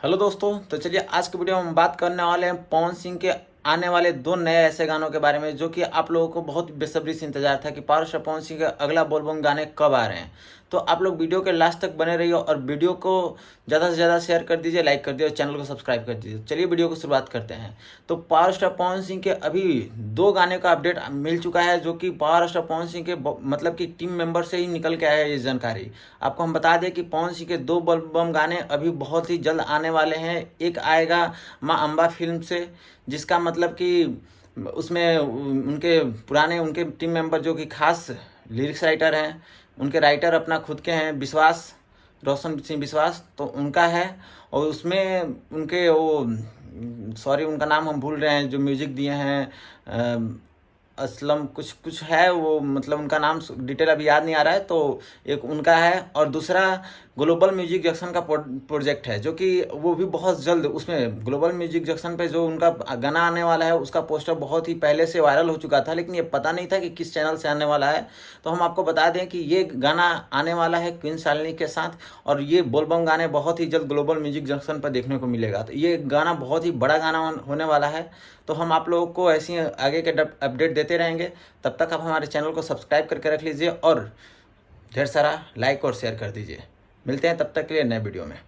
Hello दोस्तों, तो चलिए आज की वीडियो में हम बात करने वाले हैं पवन सिंह के आने वाले दो नए ऐसे गानों के बारे में जो कि आप लोगों को बहुत बेसब्री से इंतजार था कि पावर स्टार पवन सिंह के अगला बोलबम गाने कब आ रहे हैं। तो आप लोग वीडियो के लास्ट तक बने रहिए और वीडियो को ज़्यादा से ज़्यादा शेयर कर दीजिए, लाइक कर दीजिए और चैनल को सब्सक्राइब कर दीजिए। चलिए वीडियो को शुरुआत करते हैं। तो पावर स्टार पवन सिंह के अभी दो गाने का अपडेट मिल चुका है जो कि पावर स्टार पवन सिंह के मतलब कि टीम मेंबर से ही निकल के आया है ये जानकारी। आपको हम बता दें कि पवन सिंह के दो बोलबम गाने अभी बहुत ही जल्द आने वाले हैं। एक आएगा माँ अम्बा फिल्म से, जिसका मतलब कि उसमें उनके पुराने उनके टीम मेंबर जो कि खास लिरिक्स राइटर हैं, उनके राइटर अपना खुद के हैं विश्वास, रोशन सिंह विश्वास, तो उनका है। और उसमें उनके वो सॉरी उनका नाम हम भूल रहे हैं जो म्यूजिक दिए हैं, असलम कुछ कुछ है वो, मतलब उनका नाम डिटेल अभी याद नहीं आ रहा है। तो एक उनका है और दूसरा ग्लोबल म्यूजिक जंक्शन का प्रोजेक्ट है जो कि वो भी बहुत जल्द, उसमें ग्लोबल म्यूजिक जंक्शन पे जो उनका गाना आने वाला है उसका पोस्टर बहुत ही पहले से वायरल हो चुका था, लेकिन ये पता नहीं था कि किस चैनल से आने वाला है। तो हम आपको बता दें कि ये गाना आने वाला है क्वीन शालिनी के साथ और ये बोलबम गाने बहुत ही जल्द ग्लोबल म्यूजिक जंक्शन पर देखने को मिलेगा। तो ये गाना बहुत ही बड़ा गाना होने वाला है। तो हम आप लोगों को ऐसी आगे के अपडेट देते रहेंगे। तब तक आप हमारे चैनल को सब्सक्राइब करके रख लीजिए और ढेर सारा लाइक और शेयर कर दीजिए। मिलते हैं तब तक के लिए नए वीडियो में।